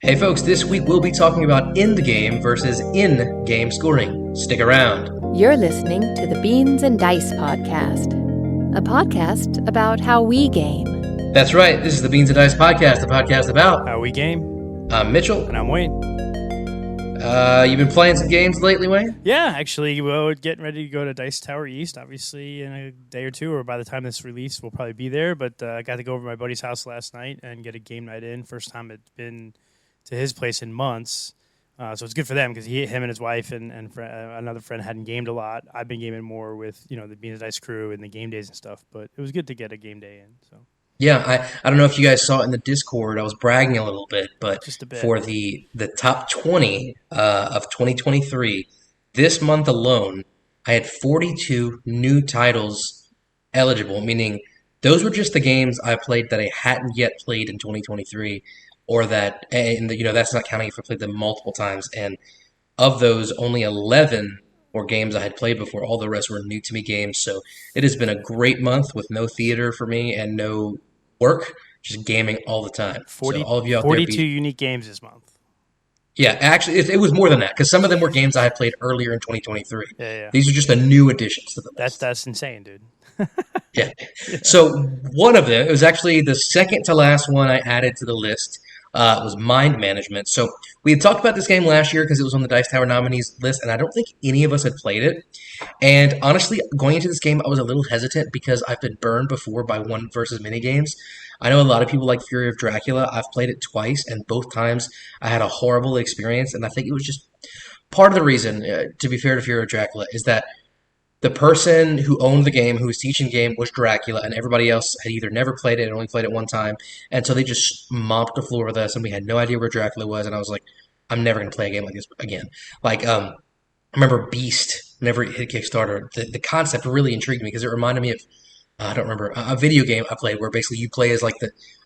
Hey folks, this week we'll be talking about Endgame versus in-game scoring. Stick around. You're listening to the Beans and Dice podcast, a podcast about how we game. That's right, this is the Beans and Dice podcast, a podcast about how we game. I'm Mitchell. And I'm Wayne. You've been playing some games lately, Wayne? Yeah, actually, we're getting ready to go to Dice Tower East, obviously, in a day or two, or by the time this release, we'll probably be there. But I got to go over to my buddy's house last night and get a game night in. First time it's been to his place in months. So it's good for them because him and his wife and another friend hadn't gamed a lot. I've been gaming more with, the Beans and Dice crew and the game days and stuff, but it was good to get a game day in. So Yeah, I don't know if you guys saw it in the Discord. I was bragging a little bit, but just a bit. For the top 20 of 2023, this month alone, I had 42 new titles eligible, meaning those were just the games I played that I hadn't yet played in 2023, or that, and that's not counting if I played them multiple times. And of those, only 11 were games I had played before. All the rest were new to me games. So it has been a great month with no theater for me and no work, just gaming all the time. 40, so all of you out 42 there unique games this month. Yeah, actually, it was more than that because some of them were games I had played earlier in 2023. Yeah. These are just the new additions to the list. That's insane, dude. Yeah. So one of them, it was actually the second to last one I added to the list. It was Mind Management. So we had talked about this game last year because it was on the Dice Tower nominees list, and I don't think any of us had played it. And honestly, going into this game, I was a little hesitant because I've been burned before by one versus many games. I know a lot of people like Fury of Dracula. I've played it twice, and both times I had a horrible experience. And I think it was just part of the reason, to be fair to Fury of Dracula, is that the person who owned the game, who was teaching the game, was Dracula, and everybody else had either never played it or only played it one time. And so they just mopped the floor with us, and we had no idea where Dracula was. And I was like, I'm never going to play a game like this again. I remember Beast, whenever it hit Kickstarter, the concept really intrigued me because it reminded me of, I don't remember, a video game I played where basically you play as like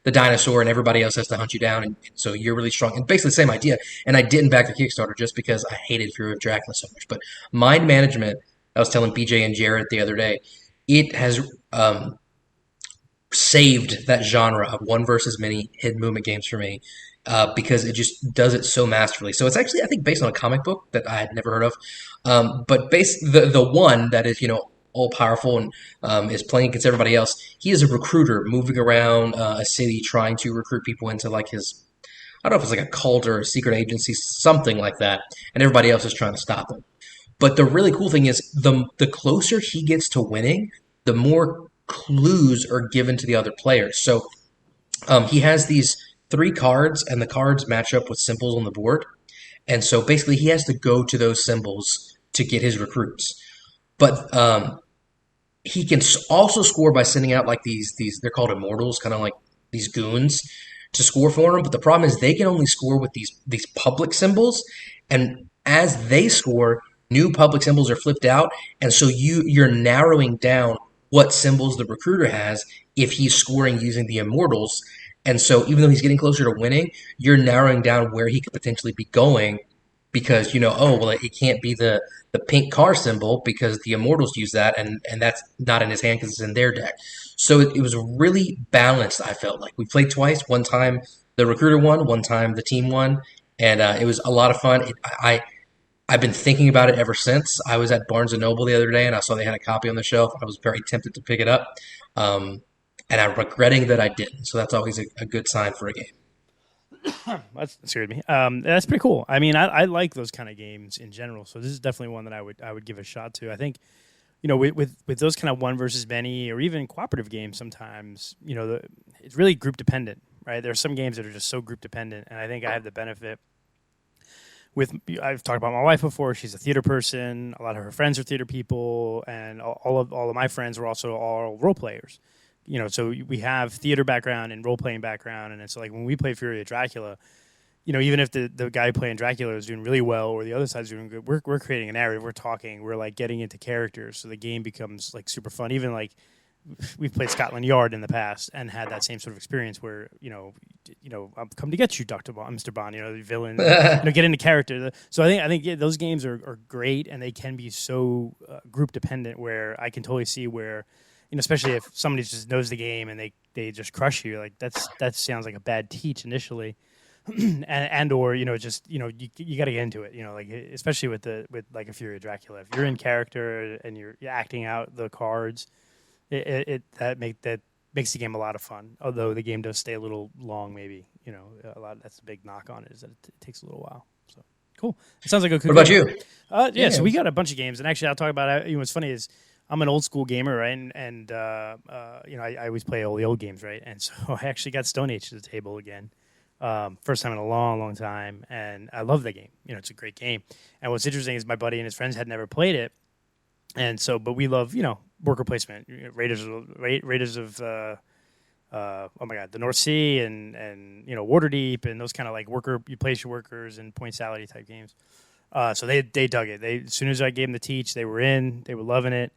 the dinosaur and everybody else has to hunt you down. And so you're really strong. And basically the same idea. And I didn't back the Kickstarter just because I hated Fury of Dracula so much. But Mind Management, I was telling BJ and Jared the other day, it has saved that genre of one versus many hidden movement games for me because it just does it so masterfully. So it's actually, I think, based on a comic book that I had never heard of. But the one that is, all powerful and is playing against everybody else, he is a recruiter moving around a city trying to recruit people into like his, I don't know if it's like a cult or a secret agency, something like that. And everybody else is trying to stop him. But the really cool thing is the closer he gets to winning, the more clues are given to the other players. So he has these 3 cards, and the cards match up with symbols on the board. And so basically he has to go to those symbols to get his recruits. But he can also score by sending out like these they're called immortals, kind of like these goons, to score for him. But the problem is they can only score with these public symbols. And as they score, new public symbols are flipped out, and so you're narrowing down what symbols the recruiter has if he's scoring using the immortals. And so even though he's getting closer to winning, you're narrowing down where he could potentially be going because, it can't be the pink car symbol because the immortals use that, and that's not in his hand because it's in their deck. So it was really balanced, I felt like. We played twice. One time the recruiter won, one time the team won, and it was a lot of fun. I've been thinking about it ever since. I was at Barnes & Noble the other day, and I saw they had a copy on the shelf. I was very tempted to pick it up, and I'm regretting that I didn't. So that's always a good sign for a game. That scared me. That's pretty cool. I mean, I like those kind of games in general, so this is definitely one that I would give a shot to. I think, with those kind of one versus many or even cooperative games sometimes, it's really group dependent, right? There are some games that are just so group dependent, and I think I have the benefit I've talked about my wife before. She's a theater person. A lot of her friends are theater people, and all of my friends were also all role players. So we have theater background and role playing background, and it's like when we play Fury of Dracula, even if the guy playing Dracula is doing really well or the other side's doing good, we're creating a narrative. We're talking. We're like getting into characters, so the game becomes like super fun. Even like we've played Scotland Yard in the past and had that same sort of experience where, I've come to get you, Mr. Bond, the villain, get into character. So I think those games are great, and they can be so group dependent where I can totally see where, especially if somebody just knows the game and they just crush you, like that sounds like a bad teach initially. and or just you got to get into it, like especially with like a Fury of Dracula. If you're in character and you're acting out the cards, that makes the game a lot of fun. Although the game does stay a little long, maybe a lot. That's a big knock on it, is that it takes a little while. So cool. It sounds like a good. What about you? Yeah, so we got a bunch of games, and actually, I'll talk about it. What's funny is I'm an old school gamer, right? And I always play all the old games, right? And so I actually got Stone Age to the table again. First time in a long, long time, and I love the game. It's a great game. And what's interesting is my buddy and his friends had never played it, and so, but we love, worker placement, Raiders of oh my God, the North Sea and Waterdeep and those kind of like you place your workers and point salary type games. So they dug it. As soon as I gave them the teach, they were in. They were loving it.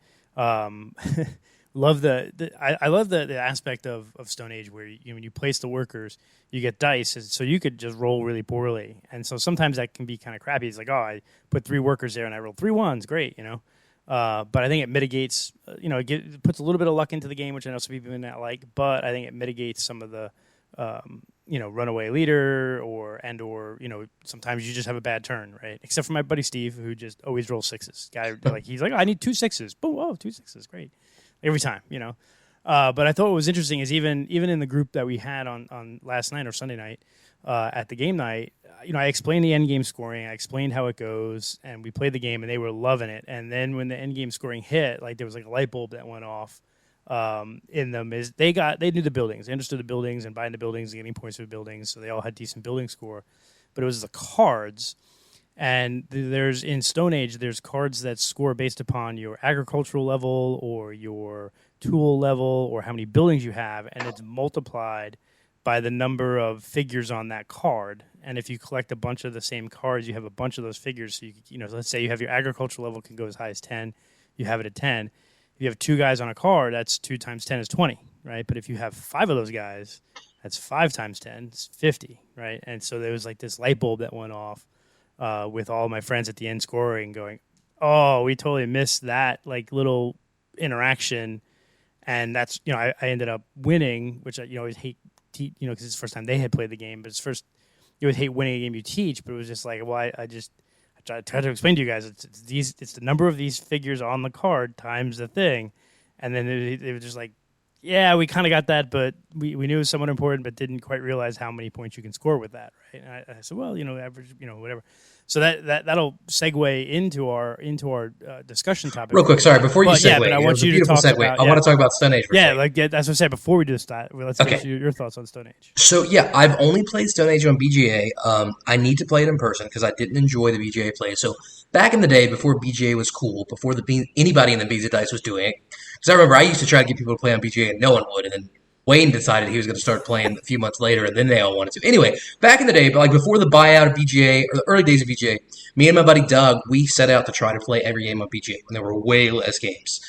Love I love the aspect of Stone Age where when you place the workers, you get dice, so you could just roll really poorly, and so sometimes that can be kind of crappy. It's like, oh, I put 3 workers there and I rolled 3 ones, great, But I think it mitigates, it puts a little bit of luck into the game, which I know some people may not like, but I think it mitigates some of the runaway leader or sometimes you just have a bad turn, right? Except for my buddy Steve, who just always rolls 6s. He's like, oh, I need 2 6s. Boom, oh, 2 6s, great. Every time, But I thought what was interesting is even in the group that we had on last night or Sunday night at the game night, I explained the endgame scoring, I explained how it goes, and we played the game, and they were loving it. And then when the endgame scoring hit, there was like a light bulb that went off in them. Is they knew the buildings, they understood the buildings and buying the buildings and getting points for the buildings, so they all had decent building score. But it was the cards. And in Stone Age, there's cards that score based upon your agricultural level or your tool level or how many buildings you have, and it's multiplied by the number of figures on that card. And if you collect a bunch of the same cards, you have a bunch of those figures. So let's say you have your agricultural level can go as high as 10. You have it at 10. If you have 2 guys on a card, that's 2 times 10 is 20, right? But if you have 5 of those guys, that's 5 times 10 is 50, right? And so there was like this light bulb that went off. With all my friends at the end scoring going, oh, we totally missed that little interaction, and that's I ended up winning, which I always hate, because it's the first time they had played the game, but it's first you always hate winning a game you teach, but it was just like, well, I tried to explain to you guys it's the number of these figures on the card times the thing, and then they were just like, yeah, we kind of got that, but we knew it was somewhat important, but didn't quite realize how many points you can score with that, right? And I said, well, average, whatever. So that'll segue into our discussion topic. Real quick, sorry, before you segue, yeah, but I want you to talk segue. about. I want to talk about Stone Age. That's what I said. Before we do this, let's get your thoughts on Stone Age. So yeah, I've only played Stone Age on BGA. I need to play it in person because I didn't enjoy the BGA play. So back in the day, before BGA was cool, before anybody in the Beans of Dice was doing it, because I remember I used to try to get people to play on BGA and no one would, and then Wayne decided he was going to start playing a few months later, and then they all wanted to. Anyway, back in the day, but before the buyout of BGA, or the early days of BGA, me and my buddy Doug, we set out to try to play every game on BGA when there were way less games.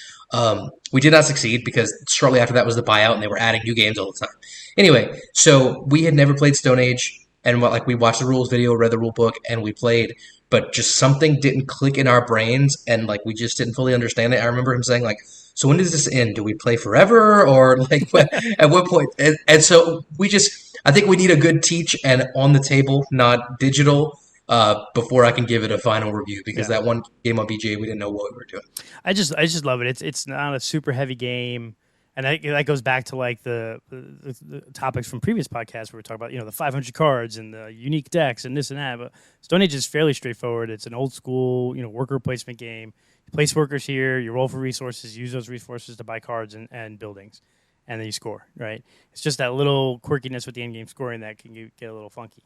We did not succeed because shortly after that was the buyout, and they were adding new games all the time. Anyway, so we had never played Stone Age, and we watched the rules video, read the rule book, and we played, but just something didn't click in our brains, and we just didn't fully understand it. I remember him saying so when does this end? Do we play forever? Or at what point? And so I think we need a good teach and on the table, not digital, before I can give it a final review, because that one game on BGA, we didn't know what we were doing. I just love it. It's not a super heavy game. And that goes back to the topics from previous podcasts where we talk about the 500 cards and the unique decks and this and that. But Stone Age is fairly straightforward. It's an old school worker placement game. You place workers here, you roll for resources, use those resources to buy cards and buildings, and then you score. Right? It's just that little quirkiness with the end game scoring that can get a little funky.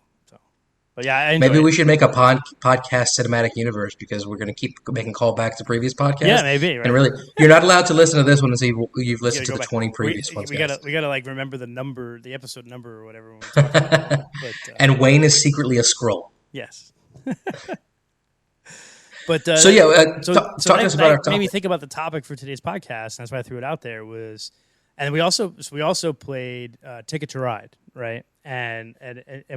But yeah, I enjoy maybe we it. should make a podcast cinematic universe, because we're going to keep making callbacks to previous podcasts. Yeah, maybe. Right? And really, you're not allowed to listen to this one until you've listened to the 20 previous ones. We gotta remember the episode number or whatever. When we talk about it. But, and Wayne is secretly a scroll. Yes. But talk to us about our topic. Made me think about the topic for today's podcast, and that's why I threw it out there. And we also played Ticket to Ride, right? And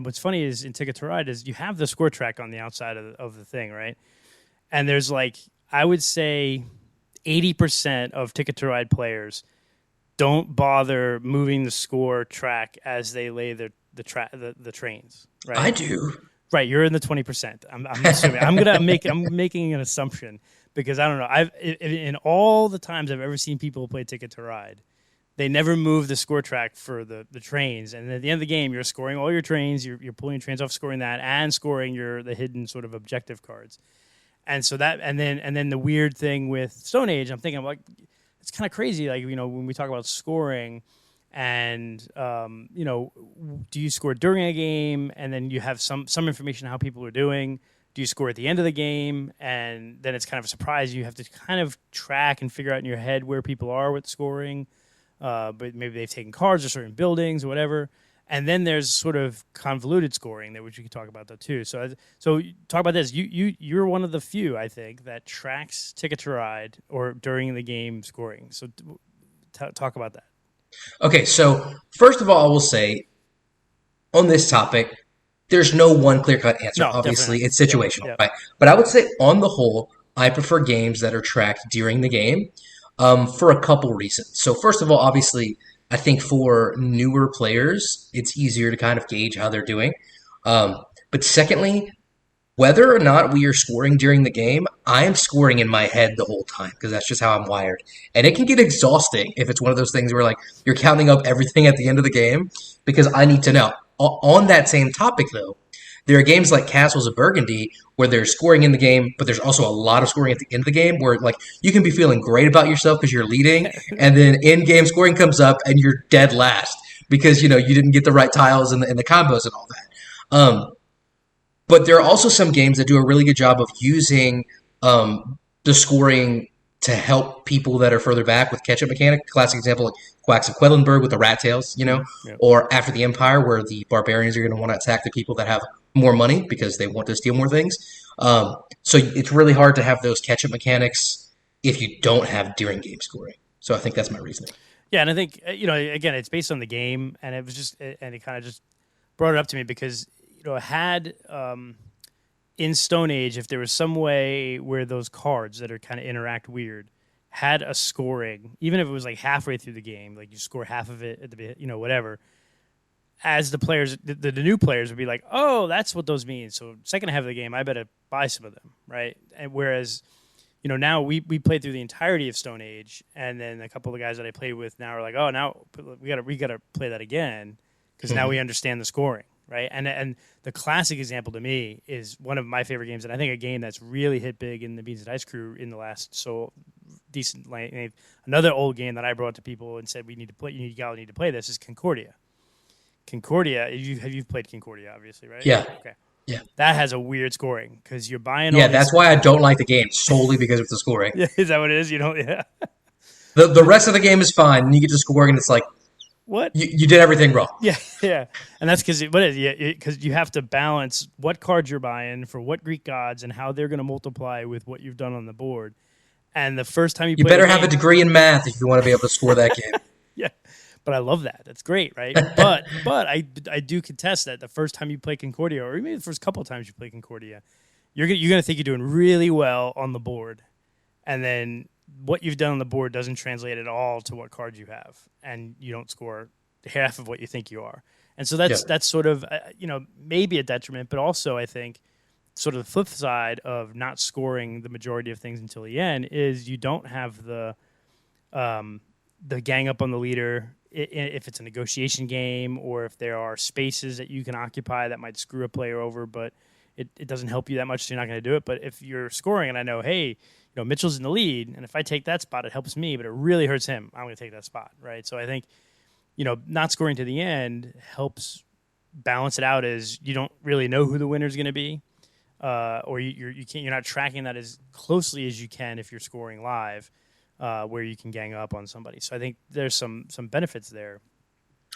what's funny is in Ticket to Ride is you have the score track on the outside of the thing, right? And there's I would say 80% of Ticket to Ride players don't bother moving the score track as they lay the trains, right? I do. Right, you're in the 20%. I'm assuming. I'm making an assumption because I don't know. In all the times I've ever seen people play Ticket to Ride, they never move the score track for the trains. And at the end of the game, you're scoring all your trains. You're pulling your trains off, scoring that, and scoring the hidden sort of objective cards. And so and then the weird thing with Stone Age, I'm thinking like it's kind of crazy. Like when we talk about scoring. And do you score during a game, and then you have some information on how people are doing? Do you score at the end of the game, and then it's kind of a surprise? You have to kind of track and figure out in your head where people are with scoring, but maybe they've taken cards or certain buildings or whatever. And then there's sort of convoluted scoring which we could talk about that too. So talk about this. You're one of the few, I think, that tracks Ticket to Ride or during the game scoring. So talk about that. Okay, so first of all, I will say on this topic, there's no one clear-cut answer. No, obviously, definitely. it's situational, Yep. right? But I would say on the whole, I prefer games that are tracked during the game for a couple reasons. So first of all, obviously, I think for newer players, it's easier to kind of gauge how they're doing. But secondly, whether or not we are scoring during the game, I'm scoring in my head the whole time because that's just how I'm wired. And it can get exhausting if it's one of those things where like you're counting up everything at the end of the game because I need to know. On that same topic, though, there are games like Castles of Burgundy where there's scoring in the game, but there's also a lot of scoring at the end of the game where like you can be feeling great about yourself because you're leading, and then in-game scoring comes up and you're dead last because you didn't get the right tiles and the combos and all that. But there are also some games that do a really good job of using the scoring to help people that are further back with catch-up mechanic. Classic example, like Quacks of Quellenberg with the rat tails, or After the Empire, where the barbarians are going to want to attack the people that have more money because they want to steal more things. So it's really hard to have those catch-up mechanics if you don't have during-game scoring. So I think that's my reasoning. Yeah, and I think again, it's based on the game, and it kind of just brought it up to me because had in Stone Age, if there was some way where those cards that are kind of interact weird had a scoring, even if it was like halfway through the game, like you score half of it at the whatever, as the players, the new players would be like, oh, that's what those mean. So second half of the game, I better buy some of them, right? And whereas now we played through the entirety of Stone Age, and then a couple of the guys that I played with now are like, oh, now we gotta play that again because now we understand the scoring. Right, and the classic example to me is one of my favorite games, and I think a game that's really hit big in the Beans and Dice crew in the last decent. Another old game that I brought to people and said we need to play. Y'all need to play this is Concordia. Concordia, you've played Concordia, obviously, right? Yeah. Okay. Yeah. That has a weird scoring because you're buying. Yeah, that's why I don't like the game solely because of the scoring. Yeah, is that what it is? Yeah. The rest of the game is fine, and you get to scoring, and it's like. What? You did everything wrong. Yeah. And that's because because you have to balance what cards you're buying for what Greek gods and how they're going to multiply with what you've done on the board. And the first time you better have a degree in math if you want to be able to score that game. Yeah, but I love that. That's great, right? But I do contest that the first time you play Concordia, or maybe the first couple of times you play Concordia, you're gonna think you're doing really well on the board, and then what you've done on the board doesn't translate at all to what cards you have, and you don't score half of what you think you are. And so that's sort of maybe a detriment, but also I think sort of the flip side of not scoring the majority of things until the end is you don't have the gang up on the leader if it's a negotiation game or if there are spaces that you can occupy that might screw a player over, but it doesn't help you that much, so you're not going to do it. But if you're scoring and I know, hey, Mitchell's in the lead, and if I take that spot, it helps me, but it really hurts him. I'm going to take that spot, right? So I think, not scoring to the end helps balance it out as you don't really know who the winner is going to be, or you're not tracking that as closely as you can if you're scoring live, where you can gang up on somebody. So I think there's some benefits there.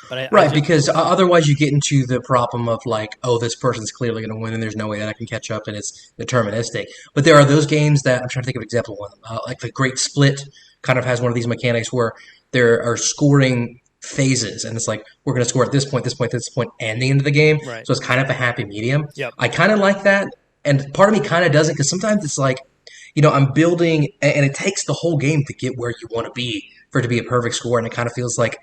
But because otherwise you get into the problem of like, oh, this person's clearly going to win and there's no way that I can catch up and it's deterministic. But there are those games that, I'm trying to think of an example of one, like the Great Split kind of has one of these mechanics where there are scoring phases and it's like, we're going to score at this point, and the end of the game. Right. So it's kind of a happy medium. Yep. I kind of like that. And part of me kind of doesn't because sometimes it's like, I'm building and it takes the whole game to get where you want to be for it to be a perfect score. And it kind of feels like,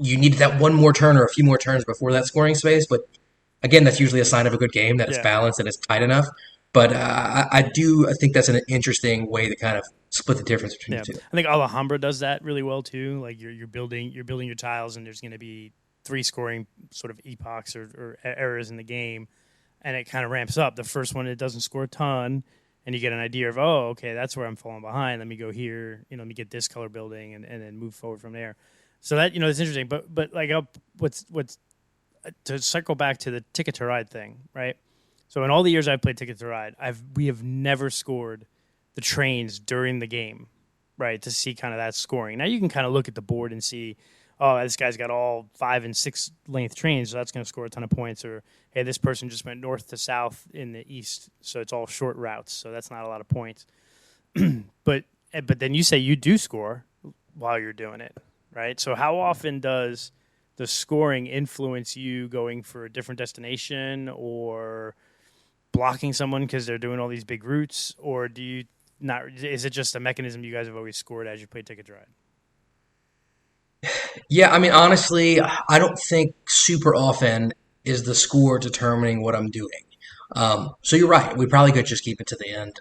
you need that one more turn or a few more turns before that scoring space. But again, that's usually a sign of a good game, that it's Yeah. balanced and it's tight enough. But I think that's an interesting way to kind of split the difference between Yeah, the two. I think Alhambra does that really well too. Like you're building your tiles, and there's going to be 3 scoring sort of epochs or eras in the game, and it kind of ramps up. The first one, it doesn't score a ton, and you get an idea of, oh, okay, that's where I'm falling behind. Let me go here. Let me get this color building, and then move forward from there. So that it's interesting. But like what's to circle back to the Ticket to Ride thing, right? So in all the years I've played Ticket to Ride, we have never scored the trains during the game, right? To see kind of that scoring. Now you can kind of look at the board and see, oh, this guy's got all 5 and 6 length trains, so that's going to score a ton of points. Or hey, this person just went north to south in the east, so it's all short routes, so that's not a lot of points. But then you say you do score while you're doing it, right? So how often does the scoring influence you going for a different destination or blocking someone because they're doing all these big routes, or do you not? Is it just a mechanism you guys have always scored as you play Ticket to Ride? Yeah, I mean, honestly, I don't think super often is the score determining what I'm doing. So you're right. We probably could just keep it to the end.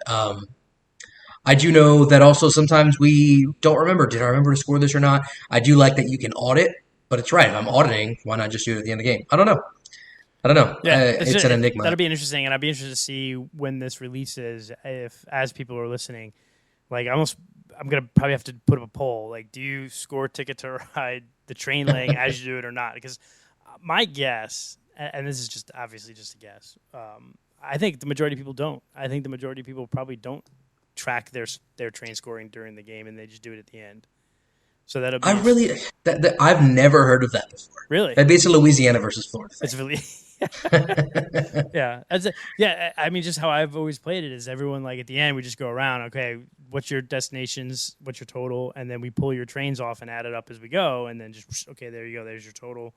I do know that also sometimes we don't remember. Did I remember to score this or not? I do like that you can audit, but it's right. If I'm auditing, why not just do it at the end of the game? I don't know. Yeah, It's an enigma. That'll be interesting, and I'd be interested to see when this releases. If as people are listening, like I'm gonna probably have to put up a poll. Like, do you score Ticket to Ride the train laying as you do it or not? Because my guess, and this is just obviously just a guess, I think the majority of people don't. I think the majority of people probably don't track their train scoring during the game, and they just do it at the end. So that'll be. I've never heard of that before. Really? That'd be a Louisiana versus Florida thing. It's really. Yeah, I mean, just how I've always played it is everyone like at the end we just go around. Okay, what's your destinations? What's your total? And then we pull your trains off and add it up as we go. And then just okay, there you go. There's your total.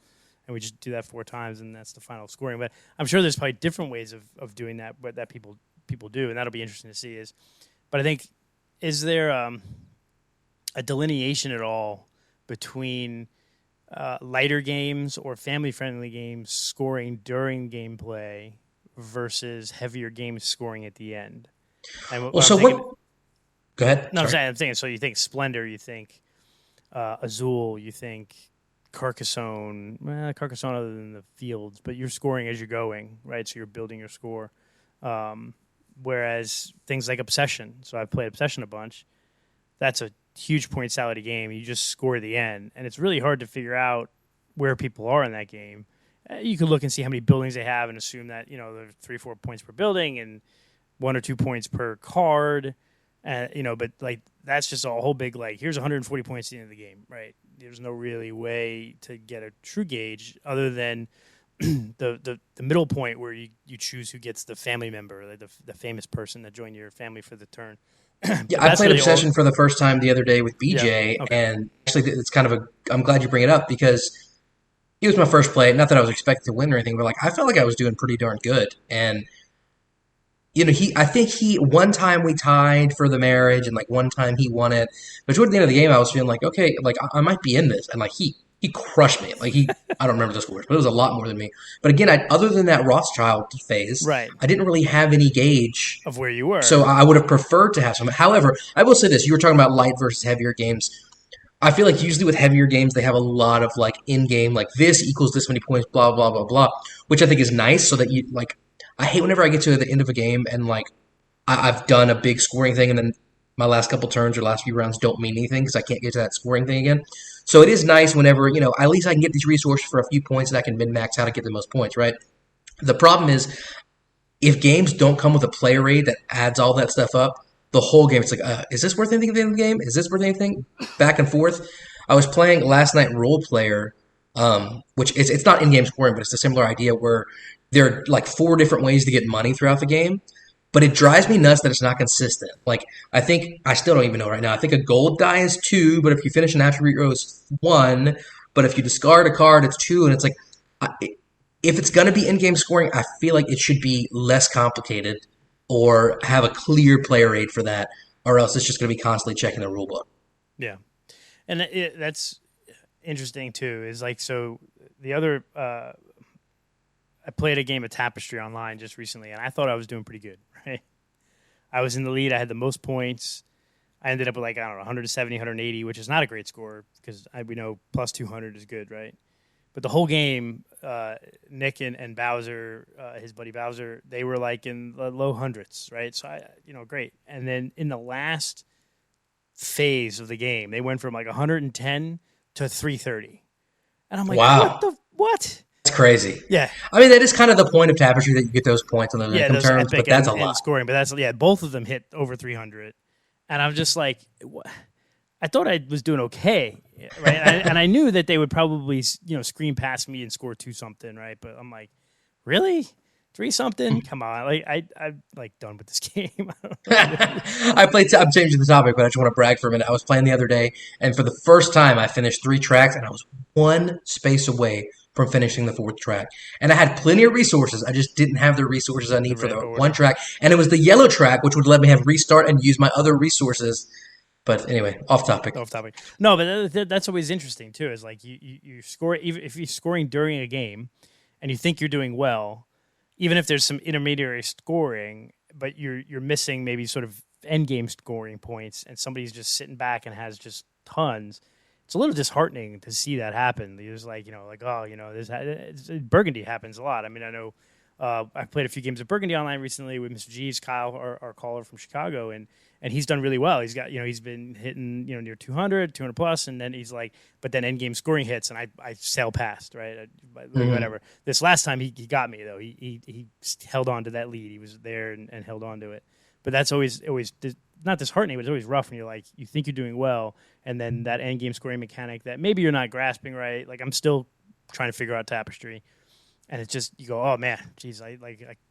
And we just do that 4 times, and that's the final scoring. But I'm sure there's probably different ways of doing that, but that people do, and that'll be interesting to see. But I think is there a delineation at all between lighter games or family-friendly games scoring during gameplay versus heavier games scoring at the end? And Well, so what? Go ahead. No, Sorry. I'm saying. So you think Splendor, you think Azul, you think Carcassonne. Carcassonne other than the fields, but you're scoring as you're going, right? So you're building your score. Whereas things like Obsession, so I've played Obsession a bunch. That's a huge pointality game. You just score at the end, and it's really hard to figure out where people are in that game. You could look and see how many buildings they have and assume that there's 3-4 points per building and 1 or 2 points per card. But like that's just a whole big here's 140 points at the end of the game, right? There's no really way to get a true gauge other than the middle point where you choose who gets the family member, like the famous person that joined your family for the turn. Yeah, I played Obsession for the first time the other day with BJ, and actually it's kind of I'm glad you bring it up because he was my first play. Not that I was expecting to win or anything, but I felt like I was doing pretty darn good. And I think one time we tied for the marriage, and one time he won it. But toward the end of the game, I was feeling okay, I might be in this, and he crushed me. I don't remember the scores, but it was a lot more than me. But again, other than that Rothschild phase, right, I didn't really have any gauge of where you were. So I would have preferred to have some. However, I will say this: you were talking about light versus heavier games. I feel like usually with heavier games, they have a lot of in-game, this equals this many points, blah blah blah blah, which I think is nice. So that you I hate whenever I get to the end of a game and I've done a big scoring thing and then my last couple turns or last few rounds don't mean anything because I can't get to that scoring thing again. So it is nice whenever, at least I can get these resources for a few points and I can min-max how to get the most points, right? The problem is if games don't come with a player aid that adds all that stuff up, the whole game, it's is this worth anything at the end of the game? Is this worth anything? Back and forth. I was playing last night Role Player, which it's not in-game scoring, but it's a similar idea where there are 4 different ways to get money throughout the game. But it drives me nuts that it's not consistent. I think, I still don't even know right now. I think a gold die is 2, but if you finish an attribute row, it's 1. But if you discard a card, it's 2. And it's if it's going to be in-game scoring, I feel like it should be less complicated or have a clear player aid for that, or else it's just going to be constantly checking the rule book. Yeah. And interesting too is like, so the other, I played a game of Tapestry online just recently, and I thought I was doing pretty good, right? I was in the lead. I had the most points. I ended up with like, I don't know, 170, 180, which is not a great score because we know plus 200 is good, right? But the whole game, Nick and Bowser, his buddy Bowser, they were like in the low hundreds, right? So, great. And then in the last phase of the game, they went from like 110 to 330. And I'm like, Wow. what? That's crazy. Yeah. I mean, that is kind of the point of Tapestry, that you get those points on those income those terms, but that's a and lot. scoring. But both of them hit over 300. And I'm just like, what? I thought I was doing okay, right? And I knew that they would probably, screen past me and score 2-something, right? But I'm like, really? 3-something? Come on. Like, I'm like done with this game. I'm changing the topic, but I just want to brag for a minute. I was playing the other day, and for the first time, I finished 3 tracks, and I was one space away from finishing the 4th track. And I had plenty of resources. I just didn't have the resources I need for the one track. And it was the yellow track, which would let me have restart and use my other resources. But anyway, off topic. No, but that's always interesting too. Is like you score, even if you're scoring during a game, and you think you're doing well, even if there's some intermediary scoring, but you're missing maybe sort of end game scoring points, and somebody's just sitting back and has just tons. It's a little disheartening to see that happen. It's like, Burgundy happens a lot. I mean, I know I've played a few games of Burgundy online recently with Mr. G's, Kyle, our caller from Chicago, and he's done really well. He's got, he's been hitting, near 200 plus, and then he's like, but then end game scoring hits, and I sail past, right? Whatever. This last time he got me though. He held on to that lead. He was there and held on to it. But that's always not disheartening, but it's always rough when you're like, you think you're doing well, and then that end game scoring mechanic that maybe you're not grasping right. Like, I'm still trying to figure out Tapestry, and it's just, you go, oh man, geez, I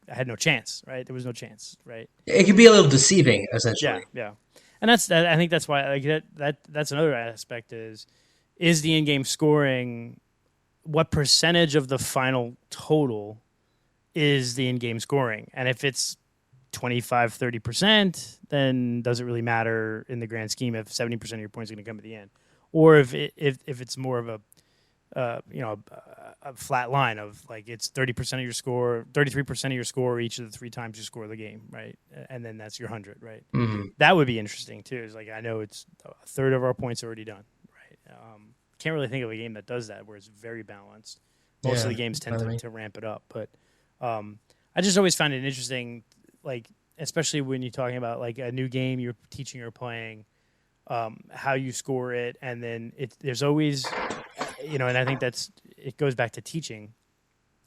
had no chance, right? There was no chance, right? It can be a little deceiving, essentially. Yeah. And I think that's why, like, that's another aspect is the in game scoring, what percentage of the final total is the in game scoring, and if it's 25-30%, then does it really matter in the grand scheme if 70% of your points are going to come at the end, or if it's more of a flat line of like it's 30% of your score, 33% of your score each of the 3 times you score the game, right? And then that's your 100, right? Mm-hmm. That would be interesting too. Is like, I know it's a third of our points already done, right? Can't really think of a game that does that where it's very balanced. Most of the games tend to ramp it up, but I just always find it interesting. Like, especially when you're talking about like a new game you're teaching or playing, how you score it, and then there's always, and I think it goes back to teaching.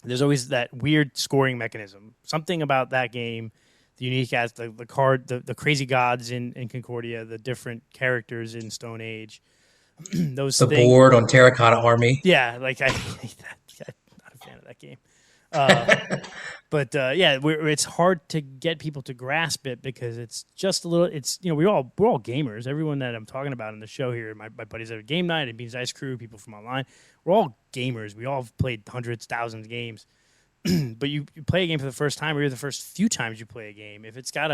There's always that weird scoring mechanism. Something about that game, the unique as the card, the crazy gods in Concordia, the different characters in Stone Age, the board on Terracotta Army. Yeah, like I hate that. I'm not a fan of that game. But it's hard to get people to grasp it because it's just a little. It's we're all gamers. Everyone that I'm talking about in the show here, my buddies at Game Night and Beans Ice Crew, people from online, we're all gamers. We all have played hundreds, thousands of games. But you play a game for the first time, or you're the first few times you play a game. If it's got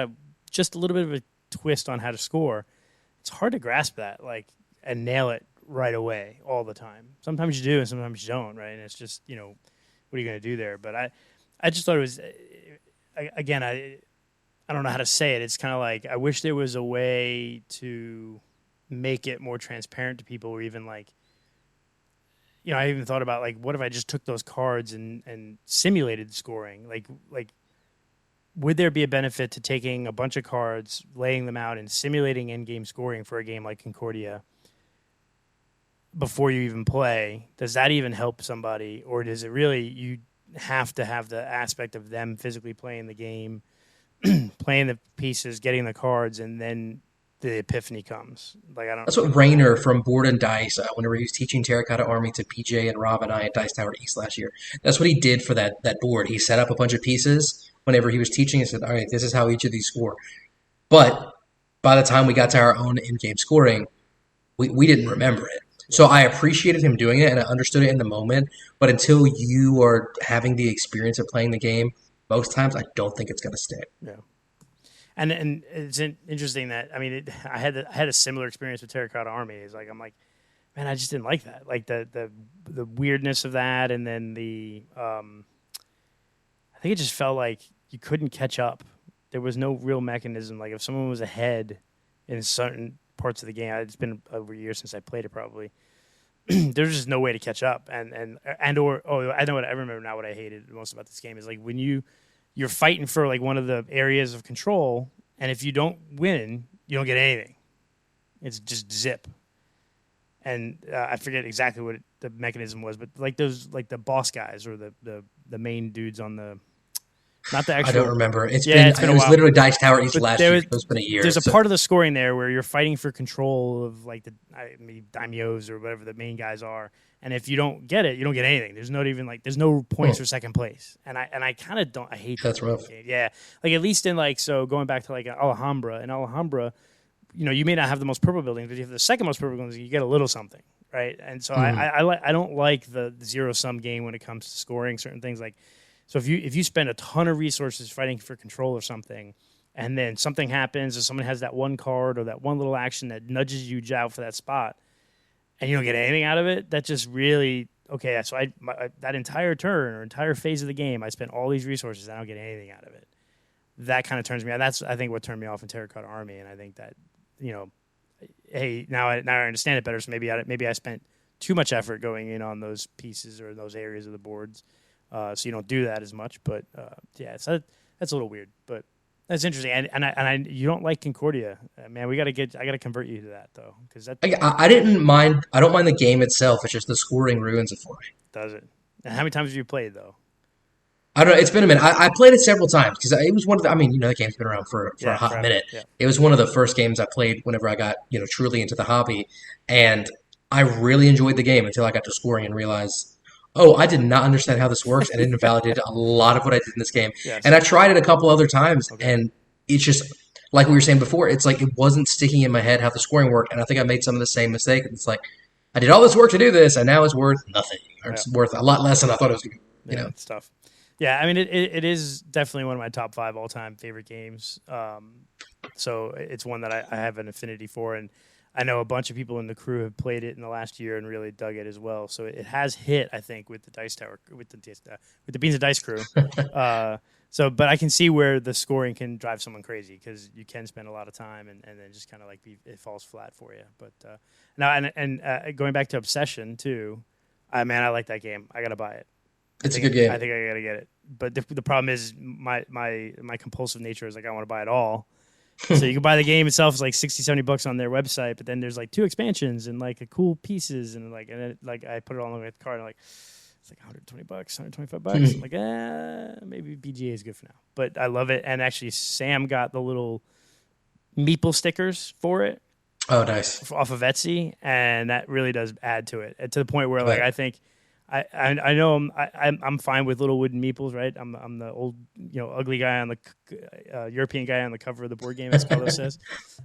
just a little bit of a twist on how to score, it's hard to grasp that and nail it right away all the time. Sometimes you do, and sometimes you don't, right? And it's just what are you going to do there? But I just thought it was, again, I don't know how to say it. It's kind of like, I wish there was a way to make it more transparent to people, or even I even thought about what if I just took those cards and simulated scoring? Like, would there be a benefit to taking a bunch of cards, laying them out, and simulating in-game scoring for a game like Concordia before you even play? Does that even help somebody, or does it really you have to have the aspect of them physically playing the game, playing the pieces, getting the cards, and then the epiphany comes? I don't. That's what Rainer from Board and Dice, whenever he was teaching Terracotta Army to PJ and Rob and I at Dice Tower East last year, that's what he did for that board. He set up a bunch of pieces whenever he was teaching and said, all right, this is how each of these score. But by the time we got to our own in-game scoring, we didn't remember it. So I appreciated him doing it, and I understood it in the moment. But until you are having the experience of playing the game, most times I don't think it's going to stick. Yeah, and it's interesting that I had a similar experience with Terracotta Army. It's like I'm like, man, I just didn't like that. Like the weirdness of that, and then I think it just felt like you couldn't catch up. There was no real mechanism. Like if someone was ahead in certain parts of the game, it's been over a year since I played it probably. There's just no way to catch up. I remember now what I hated most about this game is like when you're fighting for like one of the areas of control, and if you don't win, you don't get anything. It's just zip. And I forget exactly what the mechanism was, but like those like the boss guys or the main dudes on the not the actual. I don't remember. It been a was while. literally Dice Tower East last year. It's been a year. There's a part of the scoring there where you're fighting for control of like the daimyos or whatever the main guys are, and if you don't get it, you don't get anything. There's no points for second place, and I kind of don't. I hate that's rough. Game. Yeah, like at least in like so going back to like Alhambra. In Alhambra, you may not have the most purple buildings, but if you have the second most purple buildings, you get a little something, right? And so I don't like the zero sum game when it comes to scoring certain things like. So if you spend a ton of resources fighting for control or something, and then something happens, or someone has that one card or that one little action that nudges you out for that spot, and you don't get anything out of it, that just really okay. So that entire turn or entire phase of the game, I spent all these resources, and I don't get anything out of it. That kind of turns me on. That's I think what turned me off in Terracotta Army, and I think that hey, now I understand it better. So maybe I spent too much effort going in on those pieces or those areas of the boards. So you don't do that as much, but so that's a little weird, but that's interesting. And you don't like Concordia, man. I got to convert you to that though, because I didn't mind. I don't mind the game itself. It's just the scoring ruins it for me. Does it? And how many times have you played though? I don't know. It's been a minute. I played it several times because it was one of the. I mean, the game's been around for a hot minute. Yeah. It was one of the first games I played whenever I got truly into the hobby, and I really enjoyed the game until I got to scoring and realized. Oh, I did not understand how this works, and it invalidated a lot of what I did in this game. Yes. And I tried it a couple other times, and it's just, like we were saying before, it's like it wasn't sticking in my head how the scoring worked, and I think I made some of the same mistakes. It's like, I did all this work to do this, and now it's worth nothing. Or it's worth a lot less than I thought it was going to It's tough. Yeah, I mean, it is definitely one of my top 5 all-time favorite games. So it's one that I have an affinity for, and I know a bunch of people in the crew have played it in the last year and really dug it as well. So it has hit, I think, with the Dice Tower, with the Beans and Dice crew. But I can see where the scoring can drive someone crazy because you can spend a lot of time and then just kind of like it falls flat for you. But now and going back to Obsession too, I like that game. I gotta buy it. It's a good game. I think I gotta get it. But the problem is my compulsive nature is like I want to buy it all. So you can buy the game itself is like $60-$70 on their website, but then there's like 2 expansions and like cool pieces and I put it on the card and it's like $120, $125. I'm like, maybe BGA is good for now. But I love it. And actually Sam got the little meeple stickers for it. Oh, nice. Off of Etsy, and that really does add to it. And to the point where I think I know I'm fine with little wooden meeples, right? I'm the old ugly guy on the European guy on the cover of the board game, as Carlos says.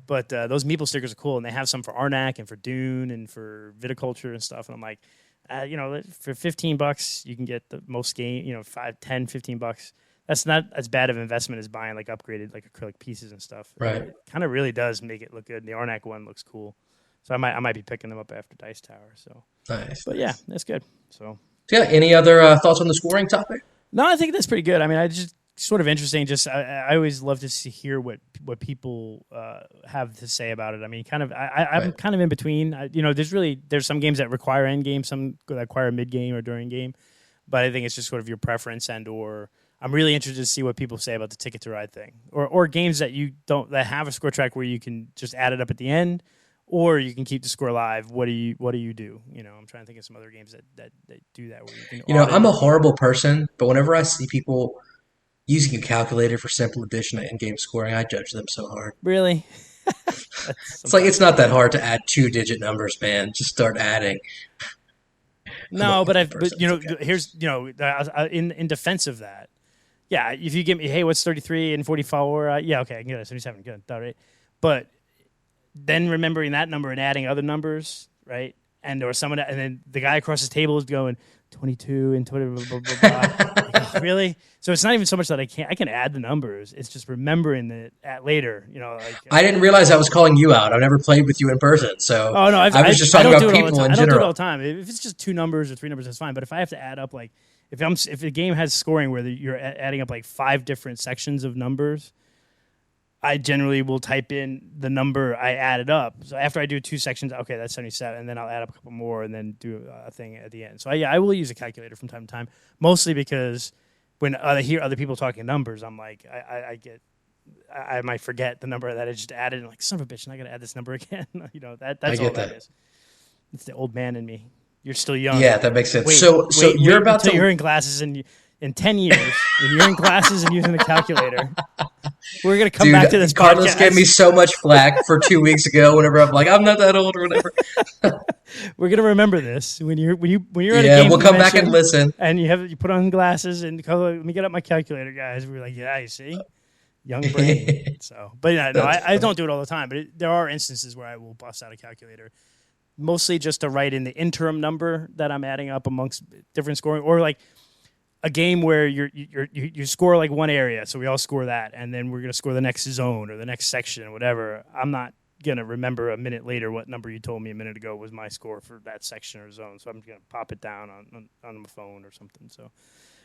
But those meeple stickers are cool, and they have some for Arnak and for Dune and for viticulture and stuff. And I'm like, for $15 you can get the most game, $5, $10, $15. That's not as bad of an investment as buying like upgraded like acrylic pieces and stuff. Right. It kind of really does make it look good. And the Arnak one looks cool. So I might be picking them up after Dice Tower. So nice. But yeah, that's good. So yeah, any other thoughts on the scoring topic? No, I think that's pretty good. I mean, I just sort of interesting. Just I always love to hear what people have to say about it. I mean, I'm kind of in between. There's some games that require end game, some that require mid game or during game. But I think it's just sort of your preference or I'm really interested to see what people say about the Ticket to Ride thing or games that that have a score track where you can just add it up at the end. Or you can keep the score live. What do you do? I'm trying to think of some other games that do that. Where you can I'm a horrible person, but whenever I see people using a calculator for simple addition to in-game scoring, I judge them so hard. Really? It's like it's not that hard to add 2-digit numbers, man. Just start adding. No, here's in defense of that. Yeah, if you give me, hey, what's 33 and 44? Yeah, okay, I can get it. 77, good, all right. But then remembering that number and adding other numbers, right? And then the guy across the table is going 22 and 20, blah, blah, blah, blah. Like, oh, really? So it's not even so much that I can add the numbers. It's just remembering it at later, I didn't realize I was calling you out. I've never played with you in person, so oh no, I was just talking about people in I don't do it all general. the time. If it's just 2 numbers or 3 numbers, that's fine. But if I have to add up, like if the game has scoring where you're adding up like 5 different sections of numbers, I generally will type in the number I added up. So after I do 2 sections, okay, that's 77, and then I'll add up a couple more and then do a thing at the end. So I will use a calculator from time to time, mostly because when I hear other people talking numbers, I'm like, I might forget the number that I just added, and I'm like, son of a bitch, I'm not gonna add this number again. That's all that is. It's the old man in me. You're still young. Yeah, that makes sense. Wait, so you're about to. You're in classes in 10 years, and you're in classes and using the calculator. We're going to come back to this Carlos podcast. gave me so much flack for 2 weeks ago whenever I'm like, I'm not that old or whatever. We're going to remember this when you're at a game. Yeah, we'll come back and listen. And you put on glasses and go, let me get up my calculator, guys. We're like, yeah, you see? Young brain. But yeah, no, I don't do it all the time. But there are instances where I will bust out a calculator, mostly just to write in the interim number that I'm adding up amongst different scoring, or like a game where you score like one area, so we all score that, and then we're gonna score the next zone or the next section or whatever. I'm not gonna remember a minute later what number you told me a minute ago was my score for that section or zone, so I'm gonna pop it down on my phone or something. So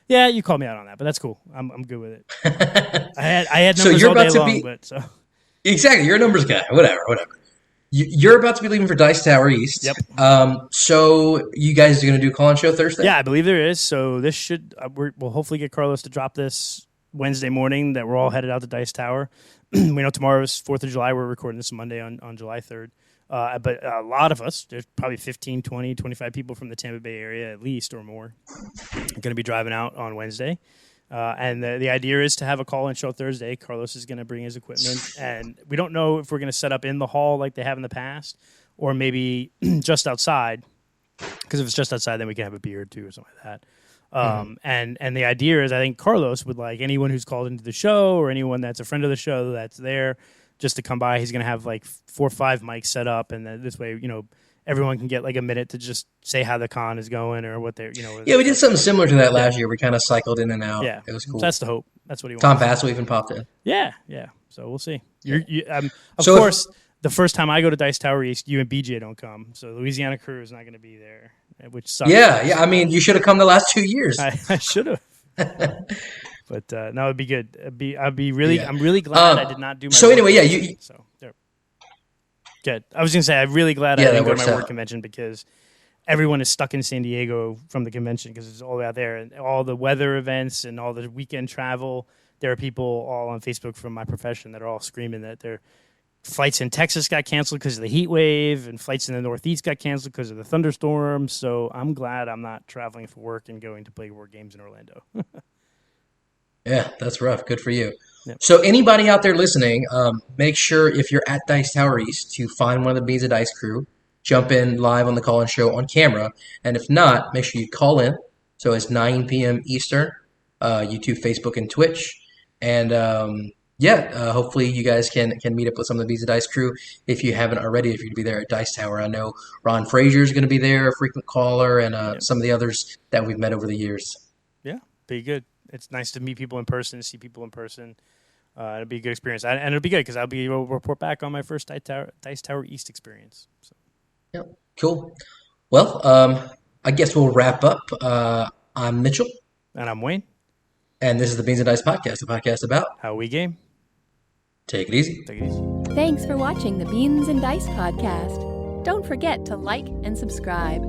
yeah, you called me out on that, but that's cool. I'm good with it. I had numbers So you're all day about to long, be but so exactly. You're a numbers guy. Whatever. You're about to be leaving for Dice Tower East. Yep. So you guys are going to do a call-in show Thursday? Yeah, I believe there is. So this should we'll hopefully get Carlos to drop this Wednesday morning that we're all headed out to Dice Tower. We know tomorrow is 4th of July. We're recording this Monday on July 3rd. But a lot of us, there's probably 15, 20, 25 people from the Tampa Bay area at least or more going to be driving out on Wednesday. And the idea is to have a call-in show Thursday. Carlos is going to bring his equipment, and we don't know if we're going to set up in the hall like they have in the past, or maybe just outside. Because if it's just outside, then we can have a beer or two or something like that. And the idea is, I think Carlos would like anyone who's called into the show or anyone that's a friend of the show that's there just to come by. He's going to have like 4 or 5 mics set up, and then this way, everyone can get like a minute to just say how the con is going or what they're, Yeah, we did something similar to that last year. We kind of cycled in and out. Yeah, it was cool. So that's the hope. That's what he wants. Tom Vassell even popped in. Yeah. So we'll see. Of course, the first time I go to Dice Tower East, you and BJ don't come. So Louisiana crew is not going to be there, which sucks. Yeah. I mean, you should have come the last 2 years. I should have. But no, it'd be good. I'm really glad I did not do my. So anyway, So there. Good. I was going to say, I'm really glad I didn't go to my work convention because everyone is stuck in San Diego from the convention because it's all out there. And all the weather events and all the weekend travel, there are people all on Facebook from my profession that are all screaming that their flights in Texas got canceled because of the heat wave and flights in the Northeast got canceled because of the thunderstorms. So I'm glad I'm not traveling for work and going to play board games in Orlando. Yeah, that's rough. Good for you. Yep. So anybody out there listening, make sure if you're at Dice Tower East to find one of the Beans of Dice crew, jump in live on the call-in show on camera, and if not, make sure you call in. So it's 9 p.m. Eastern, YouTube, Facebook, and Twitch. And hopefully you guys can meet up with some of the Beans of Dice crew if you haven't already, if you're going to be there at Dice Tower. I know Ron Frazier is going to be there, a frequent caller, and some of the others that we've met over the years. Yeah, be good. It's nice to meet people in person, see people in person. It'll be a good experience. And it'll be good because I'll be able to report back on my first Dice Tower East experience. So. Yeah, cool. Well, I guess we'll wrap up. I'm Mitchell. And I'm Wayne. And this is the Beans and Dice Podcast, a podcast about how we game. Take it easy. Take it easy. Thanks for watching the Beans and Dice Podcast. Don't forget to like and subscribe.